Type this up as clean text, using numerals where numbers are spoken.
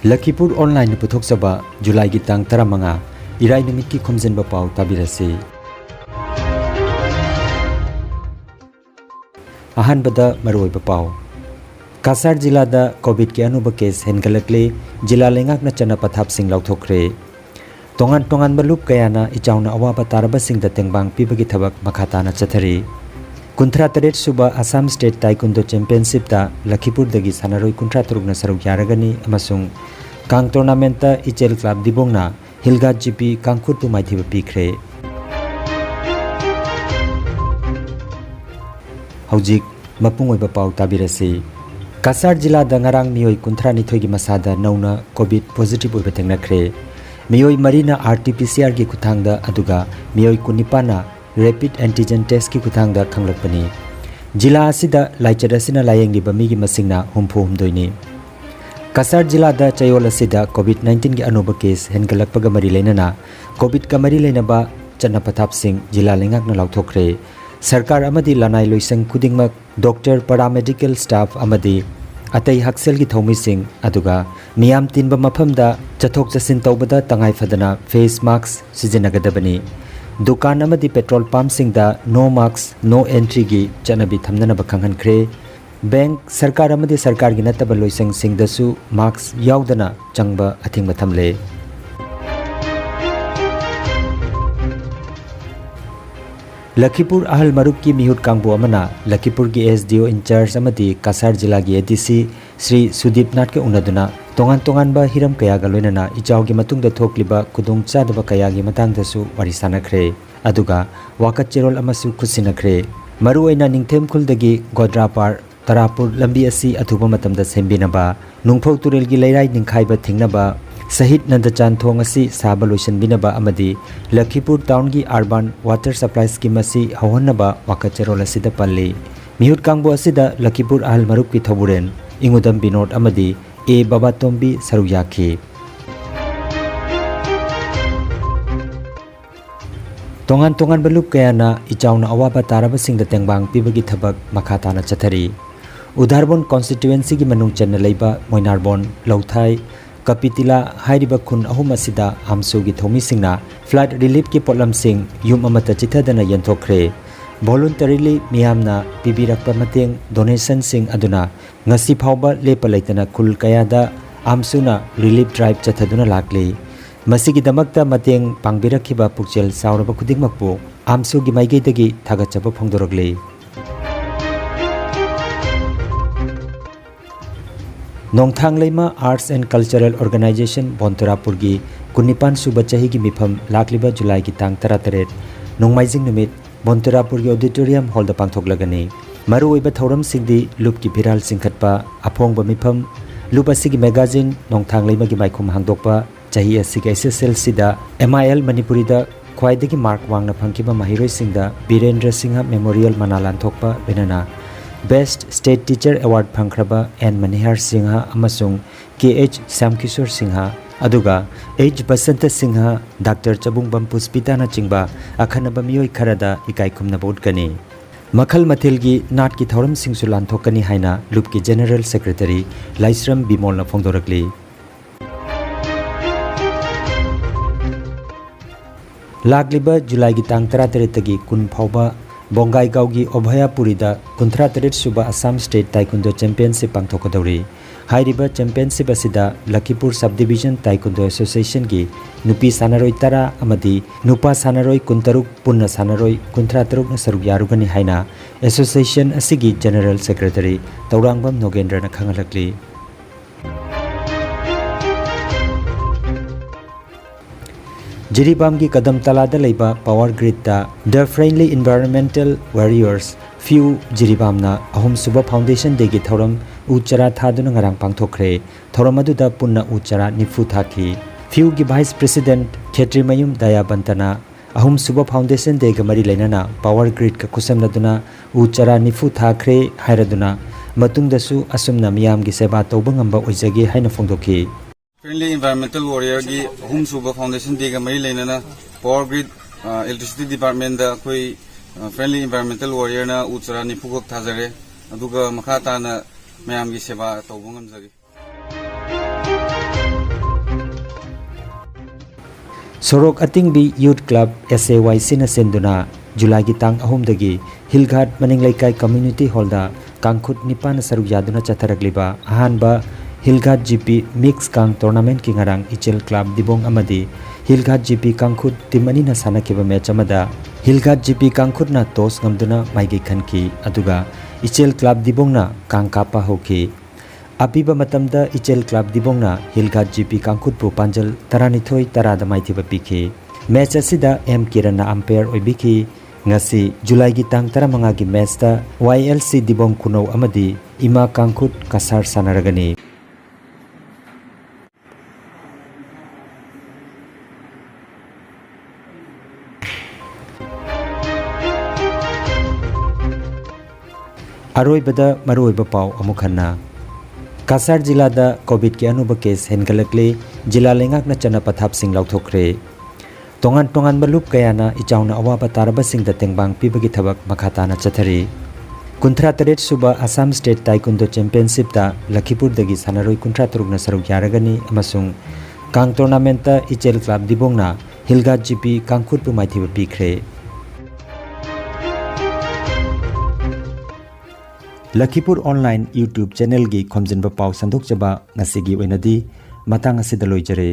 Lakhipuronline puthokchaba July gi tang 15 irai numit ki Khomjinba Pao tabirasi. Ahanbada maroiba pau. Kasar jilada COVID ki anuba case hengalakle jila lengak na chana pathap sing lauthokre. Tongan balup kayana ichauna awaba taraba sing da tengbang pibagi thabak makhata na chathari. Kuntra taret suba Assam State Taekwondo Championship ta Lakhipur dagi sanaroi kuntra turuk na saruk yaragani amasung Kang tournament ta Ichel Club dibongna Hilga GP Kangkurtu maithiba pikre. Haujik mapungoi ba pau tabirasi. Kasar jila da ngarang mioi kuntra nithoi gi masada nauna COVID positive oiba tengnakre. Mioi marina RT-PCR gi kuthangda aduga mioi kunipana rapid antigen test ki kuthangda khanglakpani. Jila asida laichadasina layengli ba migi masingna humpho humdoini. Kasar jila da chayol asida COVID-19 gi anuba case hengalakpaga mari leinana COVID ka mari leinaba chana pathap sing jila lengak na lauthokre. Sarkar amadi lanai loisang khudingmak doctor paramedical staff amadi atai haksel gi thomi sing aduga miyam tinba maphamda chathok chasin tawbada tangai fadana face mask sijinagadabani. Dukan amadi petrol pump sing da no mask no entry gi chanabi thamnana ba khanghankhre. Bank sarkar amadi sarkar gi nataba loisang sing dasu mask yaudana changba athing mathamle. Lakhipur ahal marup ki mihut kangbo amana Lakhipur ki SDO in charge amadi Kasar jila gi ADC Sri Sudip Nath ke unaduna tongan ba hiram kaya ga loinana ichau gi matungda thokliba kudung chadaba kaya gi matangdasu wari sanakre aduga wakat cherol amasu khusinakre maru oina ningthem khuldagi Godrapar Tarapur lambi asi athuba matamda sembinaba nungphau turel gi leirai ningkhaiba thingnaba Sahid Nandachan thong asi saba loisan binaba amadi Lakhipur town gi urban water supply scheme asi hawannaba wakacherol asida palli mihut kangbo asida Lakhipur ahal marup ki thoburen ingudam binod amadi A Baba Tombi saruyakhi tongan balup kayana ichauna awaba taraba singda tengbang pibagi thabak makhata na chathari Udharbon constituency gi manung channa leiba Moinarbon Lauthai Kapitila hairiba khun ahum asida amsu gi thomi singna flood relief ki potlam sing yum amata chithadana yanthokre voluntarily miyamna pibirakpa mateng donation sing aduna ngasi phawba lepa leitana khul kayada amsuna relief drive chathaduna lakle masigi damakta mateng pangbirakhiba pukchel sauraba khudingmakpu amsu gi maigeidagi thagachaba phongdorokle Nongthang Leima Arts and Cultural Organization Bontorapur gi Kunipan Suba Chahi gi mifam lakliba July gi tang 13 Nongmaijing numit Bontorapur gi Auditorium Hall da pangthoklagani maru oiba thoram singdi lup ki viral singkhatpa aphongba mifam lup asigi magazine Nongthang Leima gi maikhum hangdokpa chahi asigi SSL sida MIL Manipuri da khwaidagi mark wangna phangkiba mahiroi singda Birendra Singha Memorial Manalan thokpa benana Best State Teacher Award Phangraba N Manihar Singha amasung KH Samkishore Singha aduga H Basanta Singha Dr Chabungbam Puspita na chingba akhanaba miyoi kharada ikai khumna bodkani Makhal Mathilgi Nat ki thoram singsu lanthokani haina Lup ki General Secretary Laisram Bimol na phongdorakli Lagliba July gi tang 13 tagi kun phawba Bongai Gaugi Obhaya Purida Kuntra Taret Suba Assam State Taekwondo Championship Pangthokodori Hairiba Championship asida Lakhipur Subdivision Taekwondo Association gi Nupi Sanaroi Tara amadi Nupa Sanaroi Kuntaruk Punna Sanaroi Kuntra Taruk na saruk yarugani haina Association asigi General Secretary Taurangbam Nogendra na khangalakli Jiribam gi kadam talada leiba power grid ta The Friendly Environmental Warriors Few Jiribam na ahum suba foundation degi thoram uchara thaduna ngarang pangthokre thoram aduda punna uchara nifu thaki Few gi Vice President Khetri Mayum Daya Bantana ahum suba foundation degi mari leinana power grid ka kusamladuna uchara nifu thakre hairaduna matungdasu asumna miyam gi seba tawba ngamba oijagi haina phongdokhi Friendly Environmental Warrior gi Home Suba Foundation Dega Mari Lainana Power Grid Electricity Department da koi Friendly Environmental Warrior na Uchara Nifugok Thazare aduga makha tana mayam gi seba tawba ngamjagi Sorok Atingbi Youth Club SAY Sina Senduna July gi tang ahumdagi Hilghat Maninglaikai Community Hall da Kangkhut Nipan Saruk Yaduna Chatharagliba Ahanba Hilghat GP Mix Kang Tournament ki ngarang Ichel Club Dibong amadi Hilghat GP Kangkhut Timani na sanakiba match amada Hilghat GP Kangkhut na toss ngamduna maigi khanki aduga Ichel Club Dibong na Kangkapa hoki Apiba matamda Ichel Club Dibong na Hilghat GP Kangkhut pu panjal taranithoi tarada maithiba piki match asida M Kiran na umpire oibiki ngasi July gi tang 15 gi match ta YLC Dibong Kuno amadi Ima Kangkhut Kasar sanaragani Aroibada maroiba pau amukhanna Kasar jila da COVID ki anuba case hengalakle jila lengak na chana pathap sing lauthokre tongan balup kayana ichauna awaba taraba sing da tengbang pibagi thabak makhata na chathari kunthra taret suba Assam State Taekwondo Championship da Lakhipur dagi sanaroi kunthra turuk na saruk yaragani amasung kang tournament ta Ichel Club Dibong na Hilghat GP Kangkhut pu maithiba pikre Lakhipuronline YouTube channel gi Khomjinba Pao sandok chaba ngasigi oinadi matang asidaloi jare